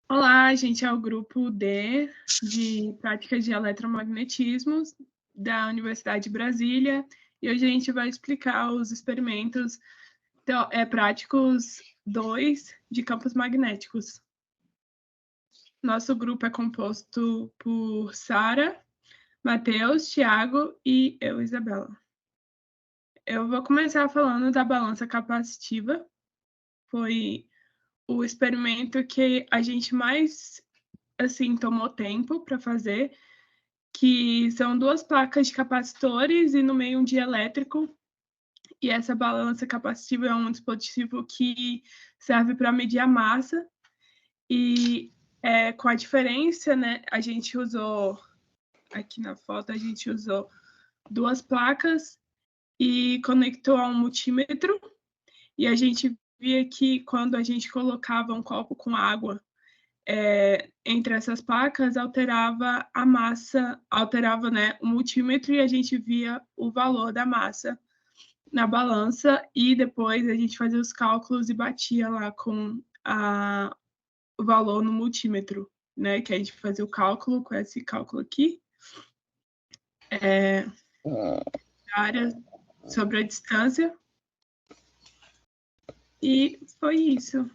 Olá, a gente é o grupo D de práticas de eletromagnetismo da Universidade de Brasília e hoje a gente vai explicar os experimentos práticos 2 de campos magnéticos. Nosso grupo é composto por Sara, Matheus, Thiago e eu, Isabela. Eu vou começar falando da balança capacitiva. Foi o experimento que a gente mais tomou tempo para fazer, que são 2 placas de capacitores e no meio um dielétrico. E essa balança capacitiva é um dispositivo que serve para medir a massa. E com a diferença, né, a gente usou, aqui na foto, a gente usou 2 placas e conectou a um multímetro. E a gente via que quando a gente colocava um copo com água entre essas placas, alterava a massa, alterava, né, o multímetro e a gente via o valor da massa na balança e depois a gente fazia os cálculos e batia lá com o valor no multímetro, né, que a gente fazia o cálculo com esse cálculo aqui, área sobre a distância, e foi isso.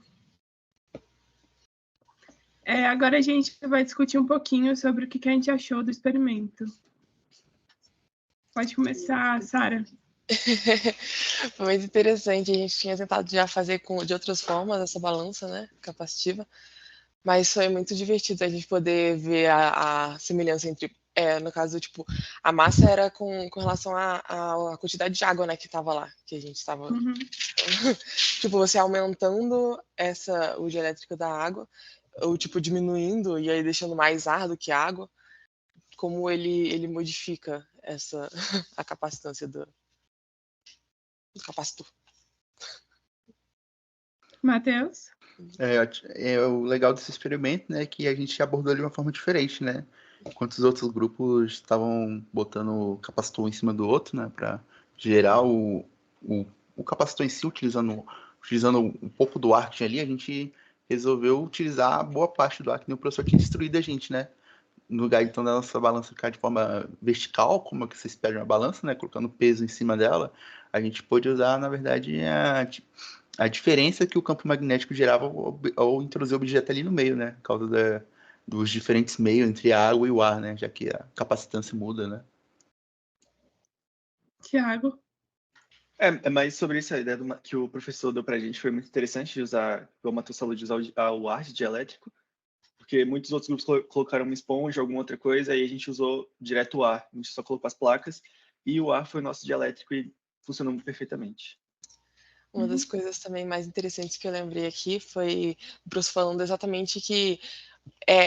Agora a gente vai discutir um pouquinho sobre o que a gente achou do experimento. Pode começar, Sara. Foi muito interessante. A gente tinha tentado já fazer de outras formas essa balança, né, capacitiva, mas foi muito divertido a gente poder ver a semelhança entre, no caso, tipo, a massa era com relação à quantidade de água, né, que estava lá, que a gente estava, tipo, você aumentando o dielétrico da água, ou tipo diminuindo e aí deixando mais ar do que água, como ele modifica a capacitância do capacitor. Matheus? O legal desse experimento, né, que a gente abordou de uma forma diferente, né? Enquanto os outros grupos estavam botando o capacitor em cima do outro, né, para gerar o capacitor em si, utilizando um pouco do ar que tinha ali, a gente resolveu utilizar boa parte do ar que o professor tinha instruído a gente, né? No lugar, então, da nossa balança ficar de forma vertical, como é que vocês pedem uma balança, né, colocando peso em cima dela, a gente pôde usar, na verdade, a diferença que o campo magnético gerava ao introduzir o objeto ali no meio, né? Por causa dos diferentes meios entre a água e o ar, né? Já que a capacitância muda, né? Thiago? Mas sobre isso, a ideia que o professor deu pra gente foi muito interessante de usar, como o Matheus falou, de usar o ar de dielétrico, porque muitos outros grupos colocaram uma esponja, alguma outra coisa, e a gente usou direto o ar. A gente só colocou as placas, e o ar foi o nosso dielétrico e funcionou perfeitamente. Uma das coisas também mais interessantes que eu lembrei aqui foi o professor falando exatamente que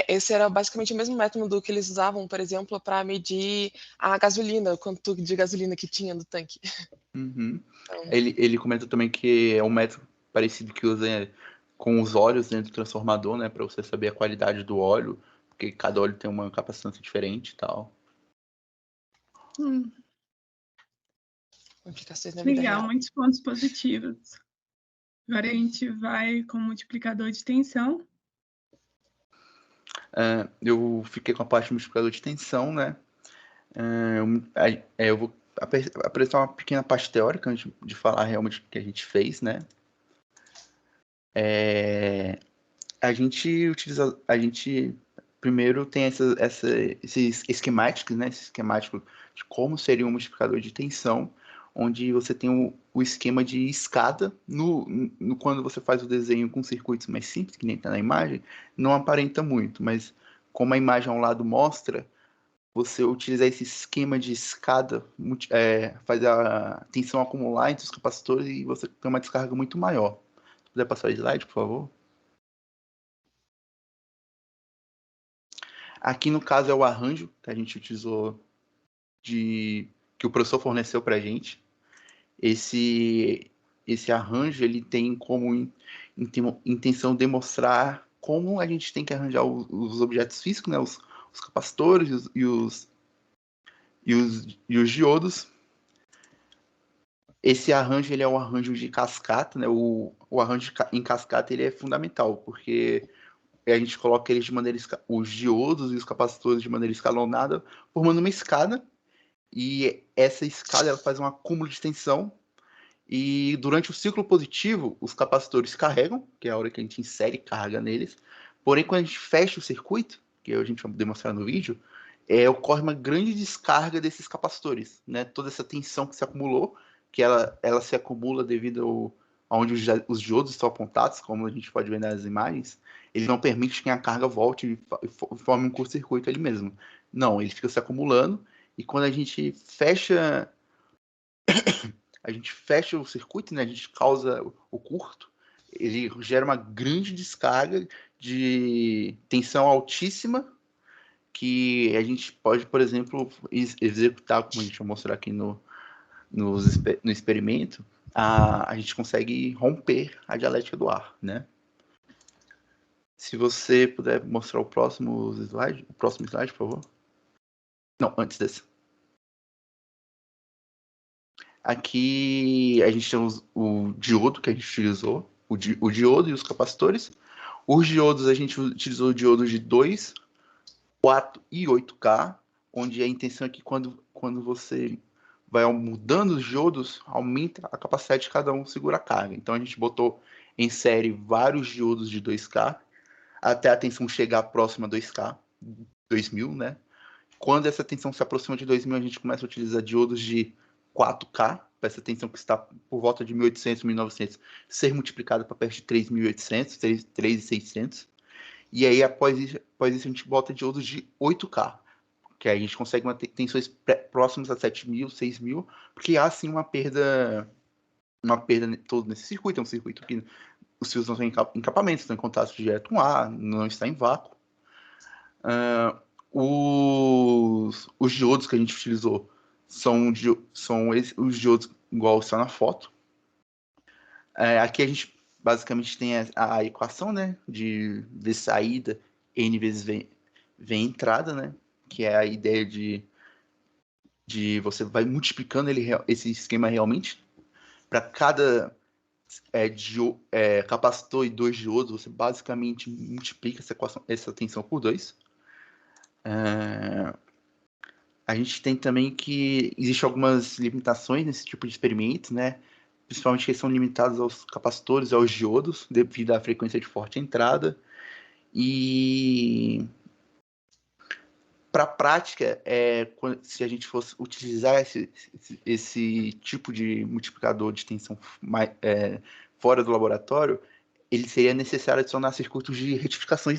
esse era basicamente o mesmo método que eles usavam, por exemplo, para medir a gasolina, o quanto de gasolina que tinha no tanque. Uhum. Então, Ele comenta também que é um método parecido que usa com os óleos dentro do transformador, né? Para você saber a qualidade do óleo, porque cada óleo tem uma capacitância diferente e tal. implicações na vida Legal, real. muitos pontos positivos. Agora a gente vai com o multiplicador de tensão. Eu fiquei com a parte do multiplicador de tensão, né? Eu vou apresentar uma pequena parte teórica antes de falar realmente o que a gente fez, né? A gente primeiro tem esses esquemáticos, né? Esse esquemático de como seria um multiplicador de tensão, onde você tem o esquema de escada. Quando você faz o desenho com circuitos mais simples, que nem está na imagem, não aparenta muito, mas como a imagem ao lado mostra, você utilizar esse esquema de escada, faz a tensão acumular entre os capacitores e você tem uma descarga muito maior. Se puder passar o slide, por favor. Aqui, no caso, é o arranjo que a gente utilizou, que o professor forneceu para a gente. Esse arranjo ele tem como intenção demonstrar como a gente tem que arranjar os objetos físicos, né, os capacitores e os diodos. Esse arranjo ele é um arranjo de cascata, né? O arranjo em cascata ele é fundamental, porque a gente coloca eles de maneira os diodos e os capacitores de maneira escalonada, formando uma escada, e essa escada ela faz um acúmulo de tensão, e durante o ciclo positivo, os capacitores carregam, que é a hora que a gente insere carga neles, porém quando a gente fecha o circuito, que a gente vai demonstrar no vídeo, ocorre uma grande descarga desses capacitores, né? Toda essa tensão que se acumulou, que ela se acumula devido aonde os diodos estão apontados, como a gente pode ver nas imagens, ele não permite que a carga volte e forme um curto-circuito ali mesmo. Não, ele fica se acumulando, e quando a gente fecha o circuito, né? A gente causa o curto, ele gera uma grande descarga de tensão altíssima, que a gente pode, por exemplo, executar, como a gente vai mostrar aqui no experimento, a gente consegue romper a dialética do ar, né? Se você puder mostrar o próximo slide, por favor. Não, antes desse. Aqui a gente tem o diodo que a gente utilizou, o diodo e os capacitores. Os diodos, a gente utilizou diodos de 2, 4 e 8K, onde a intenção é que quando você vai mudando os diodos, aumenta a capacidade de cada um segurar a carga. Então a gente botou em série vários diodos de 2K, até a tensão chegar próxima a 2K, 2000, né? Quando essa tensão se aproxima de 2000, a gente começa a utilizar diodos de 4K, para essa tensão que está por volta de 1800, 1900, ser multiplicada para perto de 3800, 3600. E aí, após isso, a gente bota diodos de 8K, que aí a gente consegue manter tensões próximas a 7.000, 6.000, porque há sim uma perda todo nesse circuito. É um circuito que os fios não estão em encapamento, estão em contato direto com ar, não está em vácuo. Os diodos que a gente utilizou são os diodos igual está na foto. Aqui a gente basicamente tem a equação, né, de V saída N vezes V entrada, né, que é a ideia de você vai multiplicando esse esquema realmente. Para cada capacitor e 2 diodos, você basicamente multiplica essa tensão por 2. A gente tem também que existem algumas limitações nesse tipo de experimento, né? Principalmente que são limitados aos capacitores e aos diodos, devido à frequência de forte entrada. E para a prática, se a gente fosse utilizar esse tipo de multiplicador de tensão fora do laboratório, ele seria necessário adicionar circuitos de retificação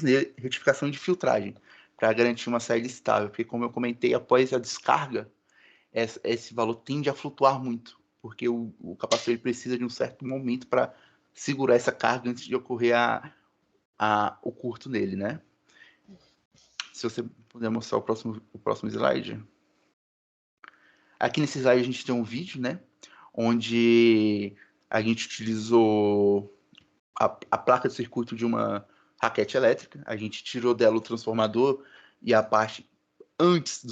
de filtragem, para garantir uma saída estável, porque, como eu comentei, após a descarga, esse valor tende a flutuar muito, porque o capacitor ele precisa de um certo momento para segurar essa carga antes de ocorrer o curto nele, né? Se você puder mostrar o próximo slide. Aqui nesse slide a gente tem um vídeo, né? Onde a gente utilizou a placa de circuito de uma raquete elétrica. A gente tirou dela o transformador e a parte antes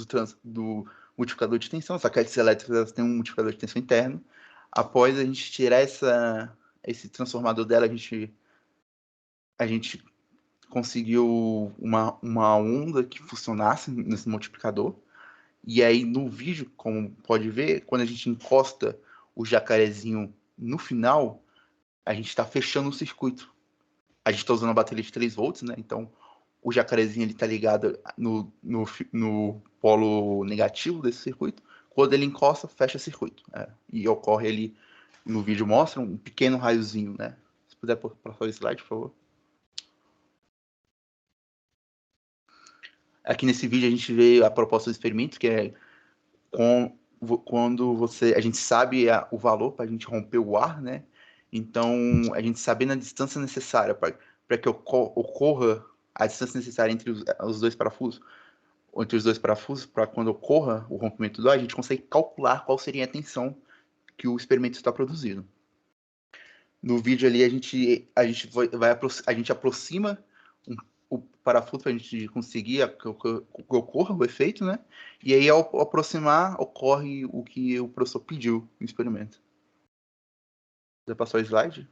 do multiplicador de tensão. As raquetes elétricas têm um multiplicador de tensão interno. Após a gente tirar esse transformador dela, a gente conseguiu uma onda que funcionasse nesse multiplicador. E aí, no vídeo, como pode ver, quando a gente encosta o jacarezinho no final, a gente está fechando o circuito. A gente está usando uma bateria de 3 volts, né? Então, o jacarezinho está ligado no polo negativo desse circuito. Quando ele encosta, fecha o circuito. E ocorre ali, no vídeo mostra um pequeno raiozinho, né? Se puder passar o slide, por favor. Aqui nesse vídeo a gente vê a proposta do experimento, que é quando a gente sabe o valor para a gente romper o ar, né? Então, a gente sabendo a distância necessária para que ocorra a distância necessária entre os dois parafusos, para quando ocorra o rompimento do ar, a gente consegue calcular qual seria a tensão que o experimento está produzindo. No vídeo ali, a gente aproxima o parafuso para a gente conseguir que ocorra o efeito, né? E aí, ao aproximar, ocorre o que o professor pediu no experimento. Já passou o slide?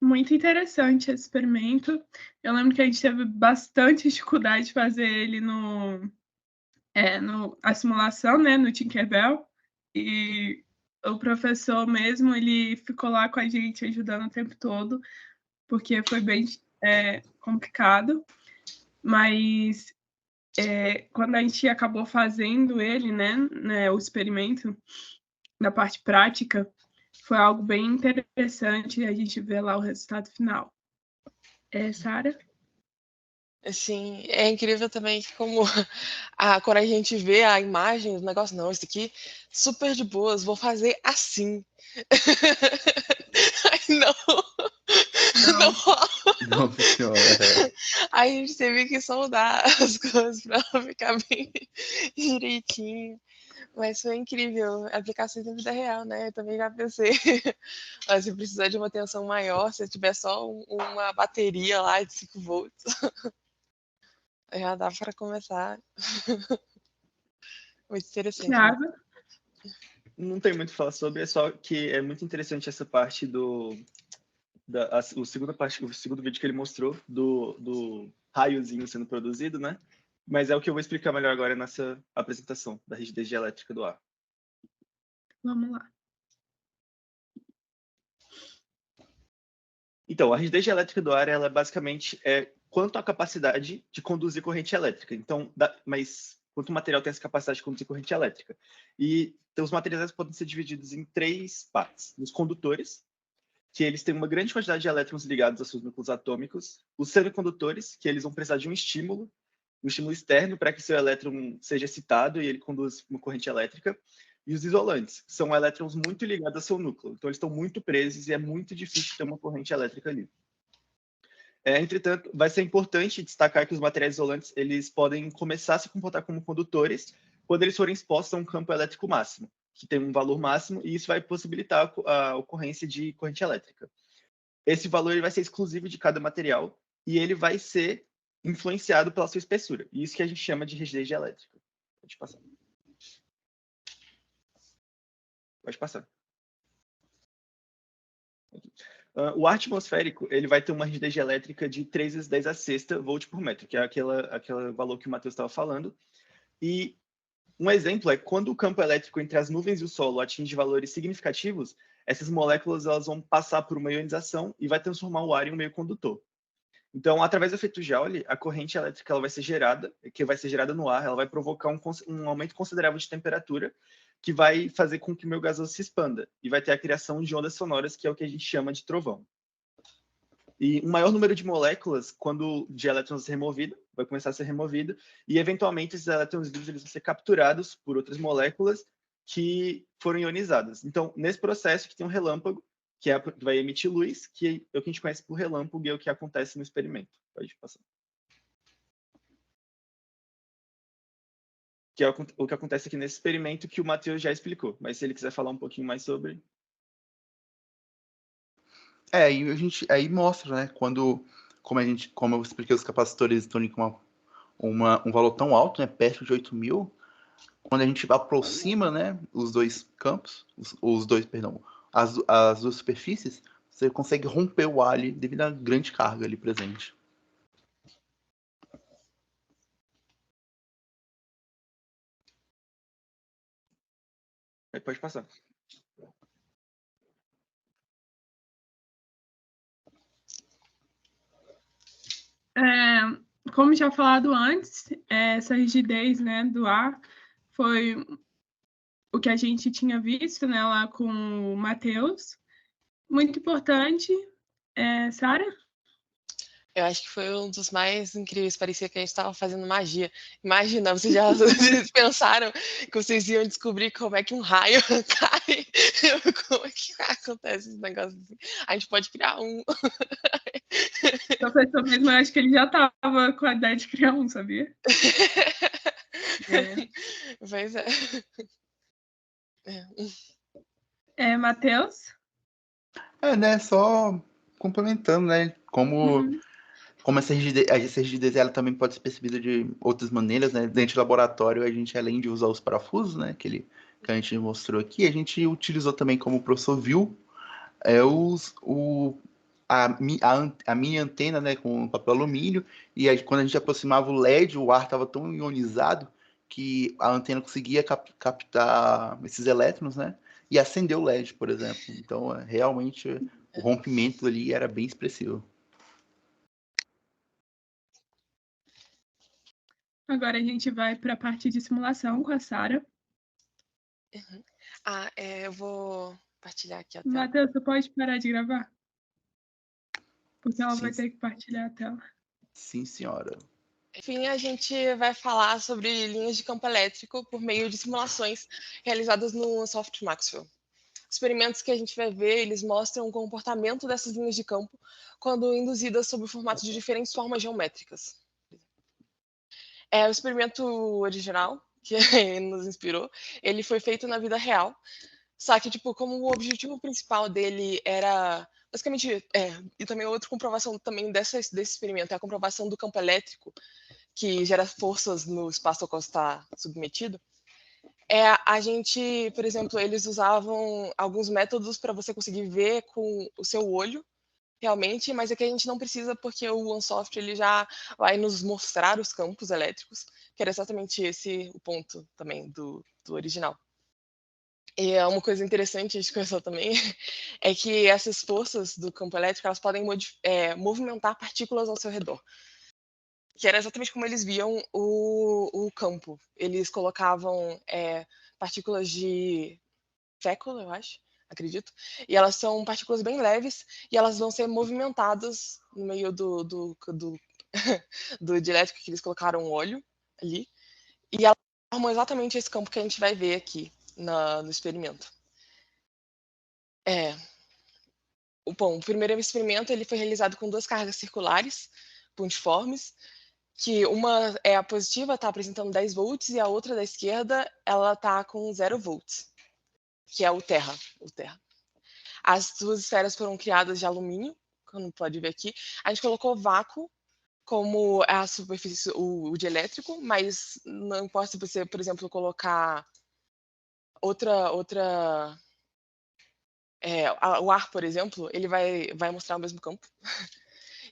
Muito interessante esse experimento. Eu lembro que a gente teve bastante dificuldade de fazer ele a simulação, né, no Tinkerbell. E o professor mesmo, ele ficou lá com a gente ajudando o tempo todo, porque foi bem complicado. Mas quando a gente acabou fazendo ele, né, o experimento, na parte prática, foi algo bem interessante a gente ver lá o resultado final. Sara? Sim, é incrível também que como quando a gente vê a imagem do negócio, não, isso aqui super de boas, vou fazer assim. Aí não rola. Não funciona. Aí a gente teve que soldar as coisas para ficar bem direitinho. Mas foi incrível aplicar isso na vida real, né? Eu também já pensei. Mas se precisar de uma tensão maior, se tiver só uma bateria lá de 5 volts, já dá para começar. Muito interessante. Thiago? Não tem muito a falar sobre, é só que é muito interessante essa parte o segundo vídeo que ele mostrou do raiozinho sendo produzido, né? Mas é o que eu vou explicar melhor agora nessa apresentação da rigidez dielétrica do ar. Vamos lá. Então, a rigidez dielétrica do ar, ela basicamente é quanto à capacidade de conduzir corrente elétrica. Então, mas quanto o material tem essa capacidade de conduzir corrente elétrica. E então, os materiais podem ser divididos em 3 partes. Os condutores, que eles têm uma grande quantidade de elétrons ligados aos seus núcleos atômicos. Os semicondutores, que eles vão precisar de um estímulo externo para que seu elétron seja excitado e ele conduz uma corrente elétrica. E os isolantes, que são elétrons muito ligados ao seu núcleo. Então, eles estão muito presos e é muito difícil ter uma corrente elétrica ali. Entretanto, vai ser importante destacar que os materiais isolantes eles podem começar a se comportar como condutores quando eles forem expostos a um campo elétrico máximo, que tem um valor máximo, e isso vai possibilitar a ocorrência de corrente elétrica. Esse valor ele vai ser exclusivo de cada material e ele vai ser influenciado pela sua espessura. E isso que a gente chama de rigidez dielétrica. Pode passar. Pode passar. O ar atmosférico ele vai ter uma rigidez dielétrica de 3 vezes 10 a sexta volt por metro, que é aquele valor que o Matheus estava falando. E um exemplo é quando o campo elétrico entre as nuvens e o solo atinge valores significativos, essas moléculas elas vão passar por uma ionização e vai transformar o ar em um meio condutor. Então, através do efeito Joule, a corrente elétrica ela vai ser gerada, que vai ser gerada no ar, ela vai provocar um aumento considerável de temperatura, que vai fazer com que o meio gasoso se expanda e vai ter a criação de ondas sonoras, que é o que a gente chama de trovão. E um maior número de moléculas, quando de elétrons removido, vai começar a ser removido, e eventualmente esses elétrons livres eles vão ser capturados por outras moléculas que foram ionizadas. Então, nesse processo que tem um relâmpago, que vai emitir luz, que é o que a gente conhece por relâmpago e é o que acontece no experimento. Pode passar. Que é o que acontece aqui nesse experimento que o Matheus já explicou. Mas se ele quiser falar um pouquinho mais sobre... Aí mostra, né, como eu expliquei, os capacitores estão com um valor tão alto, né, perto de 8.000, quando a gente aproxima, né, os dois campos, as duas superfícies, você consegue romper o ar ali devido à grande carga ali presente. Pode passar. Como já falado antes, essa rigidez, né, do ar foi o que a gente tinha visto, né, lá com o Matheus. Muito importante. Sara? Eu acho que foi um dos mais incríveis. Parecia que a gente estava fazendo magia. Imagina, vocês pensaram que vocês iam descobrir como é que um raio cai? Como é que acontece esse negócio assim? A gente pode criar um. O professor mesmo, eu acho que ele já estava com a ideia de criar um, sabia? Pois é. Matheus? Né, só complementando, né, como essa rigidez ela também pode ser percebida de outras maneiras, né? Dentro do laboratório, a gente, além de usar os parafusos, né, que a gente mostrou aqui, a gente utilizou também, como o professor viu, é a mini antena, né, com papel alumínio, e aí, quando a gente aproximava o LED, o ar estava tão ionizado que a antena conseguia captar esses elétrons, né, e acender o LED, por exemplo. Então, realmente, o rompimento ali era bem expressivo. Agora a gente vai para a parte de simulação com a Sara. Uhum. Eu vou partilhar aqui a tela. Matheus, você pode parar de gravar? Porque ela Sim. vai ter que partilhar a tela. Sim, senhora. Enfim, a gente vai falar sobre linhas de campo elétrico por meio de simulações realizadas no software Maxwell. Experimentos que a gente vai ver, eles mostram o comportamento dessas linhas de campo quando induzidas sob o formato de diferentes formas geométricas. O experimento original, que nos inspirou, ele foi feito na vida real, só que, tipo, como o objetivo principal dele era, basicamente, e também outra comprovação também desse experimento, é a comprovação do campo elétrico, que gera forças no espaço ao qual está submetido, a gente, por exemplo, eles usavam alguns métodos para você conseguir ver com o seu olho, realmente, mas é que a gente não precisa porque o OneSoft ele já vai nos mostrar os campos elétricos, que era exatamente esse o ponto também do original. E é uma coisa interessante a gente conversou também, é que essas forças do campo elétrico elas podem movimentar partículas ao seu redor. Que era exatamente como eles viam o campo. Eles colocavam partículas de fécula, eu acho, acredito, e elas são partículas bem leves e elas vão ser movimentadas no meio do dielétrico que eles colocaram o óleo ali, e elas formam exatamente esse campo que a gente vai ver aqui no experimento. Bom, o primeiro experimento ele foi realizado com duas cargas circulares pontiformes, que uma é a positiva, está apresentando 10 volts, e a outra da esquerda, ela está com 0 volts, que é o terra. As duas esferas foram criadas de alumínio, como pode ver aqui. A gente colocou vácuo como a superfície, o dielétrico, mas não importa se você, por exemplo, colocar o ar, por exemplo, ele vai mostrar o mesmo campo.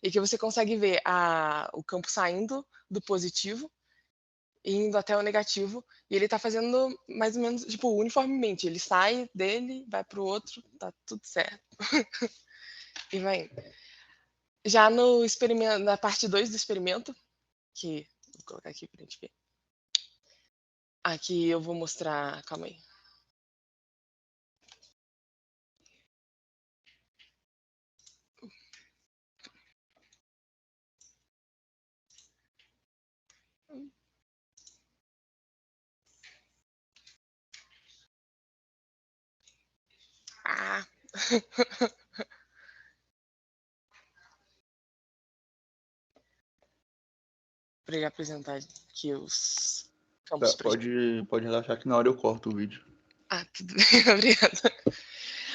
E que você consegue ver o campo saindo do positivo e indo até o negativo, e ele está fazendo mais ou menos, tipo, uniformemente. Ele sai dele, vai para o outro, tá tudo certo. E vai indo. Já no experimento, na parte 2 do experimento, que vou colocar aqui para a gente ver. Aqui eu vou mostrar, calma aí. Para apresentar aqui os campos. Pode relaxar que na hora eu corto o vídeo. Tudo bem, obrigada.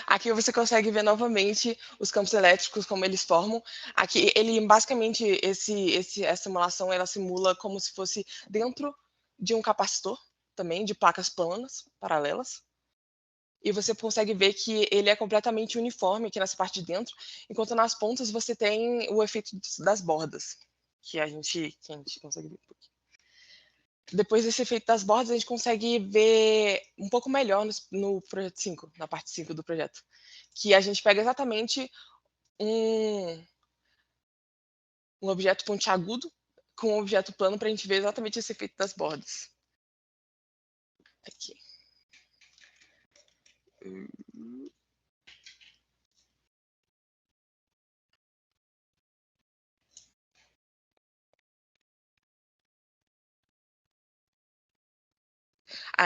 Aqui você consegue ver novamente os campos elétricos, como eles formam. Aqui, basicamente, essa simulação, ela simula como se fosse dentro de um capacitor, também, de placas planas, paralelas. E você consegue ver que ele é completamente uniforme aqui nessa parte de dentro, enquanto nas pontas você tem o efeito das bordas, que a gente consegue ver um pouquinho. Depois desse efeito das bordas, a gente consegue ver um pouco melhor no projeto 5, na parte 5 do projeto. Que a gente pega exatamente um objeto pontiagudo com um objeto plano para a gente ver exatamente esse efeito das bordas. Aqui.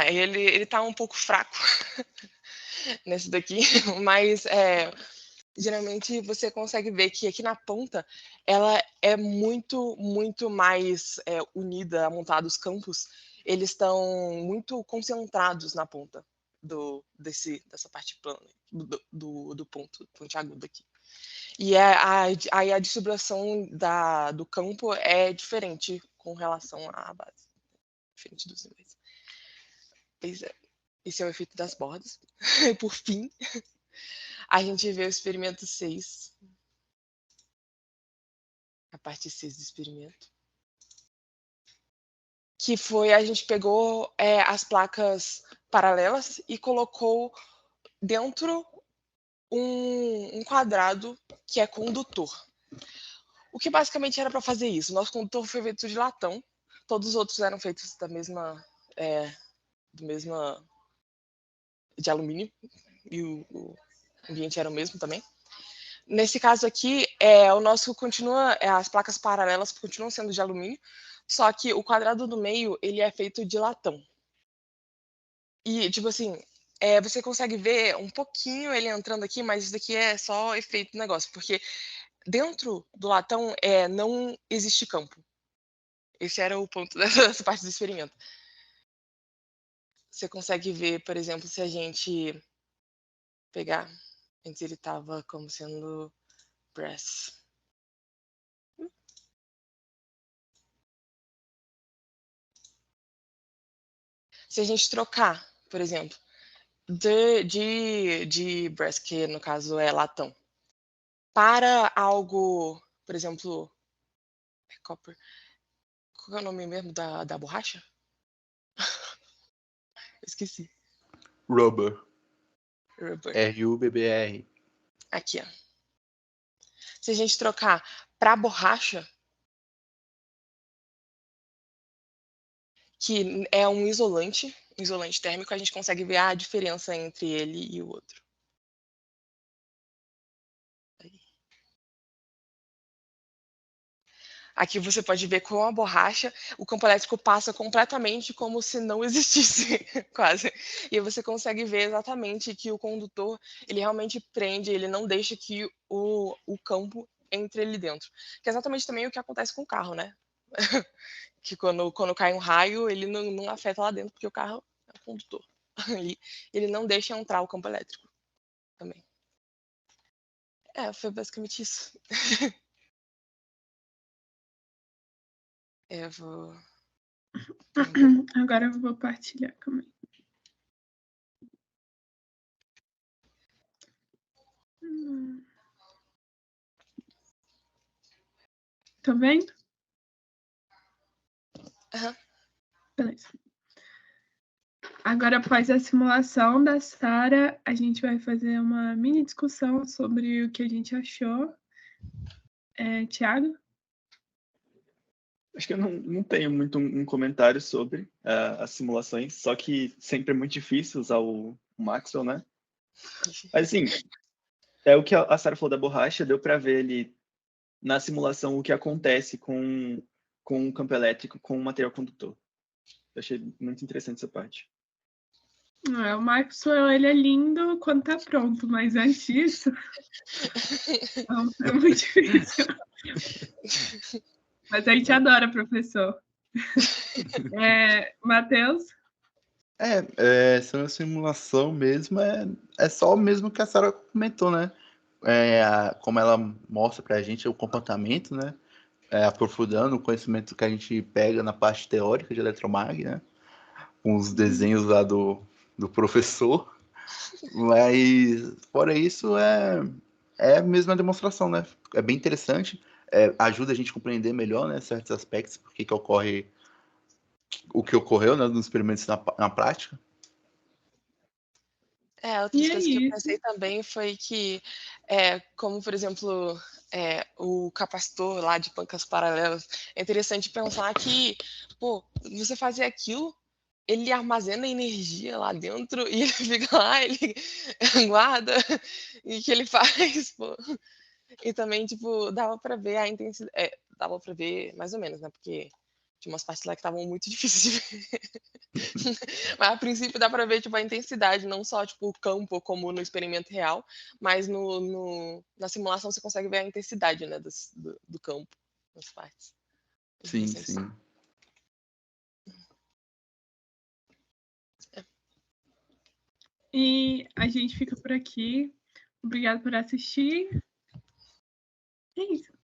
Ele tá um pouco fraco nesse daqui, mas geralmente você consegue ver que aqui na ponta ela é muito, muito mais unida, amontada. Os campos, eles estão muito concentrados na ponta dessa parte plana, do ponto pontiagudo aqui. E aí a distribuição do campo é diferente com relação à base, diferente dos níveis. Pois é. Esse é o efeito das bordas. Por fim, a gente vê o experimento 6. A parte 6 do experimento. Que foi, a gente pegou as placas paralelas e colocou dentro um quadrado que é condutor. O que basicamente era para fazer isso? O nosso condutor foi feito de latão, todos os outros eram feitos da mesma, de alumínio, e o ambiente era o mesmo também. Nesse caso aqui, o nosso continua, as placas paralelas continuam sendo de alumínio, só que o quadrado do meio, ele é feito de latão. E, tipo assim, você consegue ver um pouquinho ele entrando aqui, mas isso daqui é só efeito do negócio, porque dentro do latão não existe campo. Esse era o ponto dessa parte do experimento. Você consegue ver, por exemplo, se a gente pegar, antes ele estava como sendo brass. Se a gente trocar, por exemplo, de brass, que no caso é latão, para algo, por exemplo, copper. Qual é o nome mesmo da borracha? Esqueci. Rubber. Rubber. R-U-B-B-R. Aqui, ó. Se a gente trocar para borracha, que é um isolante térmico, a gente consegue ver a diferença entre ele e o outro. Aqui você pode ver com a borracha, o campo elétrico passa completamente como se não existisse, quase. E aí você consegue ver exatamente que o condutor, ele realmente prende, ele não deixa que o campo entre ali dentro. Que é exatamente também o que acontece com o carro, né? Que quando cai um raio, ele não afeta lá dentro, porque o carro é o condutor. Ele não deixa entrar o campo elétrico também. Foi basicamente isso. Eu vou... Agora eu vou partilhar. Calma aí. Tá vendo? Uhum. Beleza. Agora, após a simulação da Sara, a gente vai fazer uma mini discussão sobre o que a gente achou. Thiago? Acho que eu não tenho muito um comentário sobre as simulações, só que sempre é muito difícil usar o Maxwell, né? Mas, assim, é o que a Sara falou da borracha, deu para ver ali na simulação o que acontece com o campo elétrico, com o material condutor. Eu achei muito interessante essa parte. O Maxwell, ele é lindo quando tá pronto, mas antes disso, é muito difícil. Mas a gente adora, professor. Matheus? Essa simulação mesmo é só o mesmo que a Sara comentou, né? Como ela mostra pra gente o comportamento, né? Aprofundando o conhecimento que a gente pega na parte teórica de eletromag, né? Com os desenhos lá do professor. Mas, fora isso, é a mesma demonstração, né? É bem interessante. Ajuda a gente a compreender melhor, né? Certos aspectos, porque que ocorre o que ocorreu, né? Nos experimentos na prática. Outras coisas que eu pensei também foi que, como, por exemplo, o capacitor lá de placas paralelas, é interessante pensar que, você fazer aquilo, ele armazena energia lá dentro e ele fica lá, ele guarda, e que ele faz, E também, tipo, dava para ver a intensidade, dava para ver mais ou menos, né, porque tinha umas partes lá que estavam muito difíceis de ver. Mas a princípio dá para ver, tipo, a intensidade, não só, tipo, o campo como no experimento real, mas na simulação você consegue ver a intensidade, né, do campo nas partes. Sim, sim. E a gente fica por aqui. Obrigada por assistir. É isso.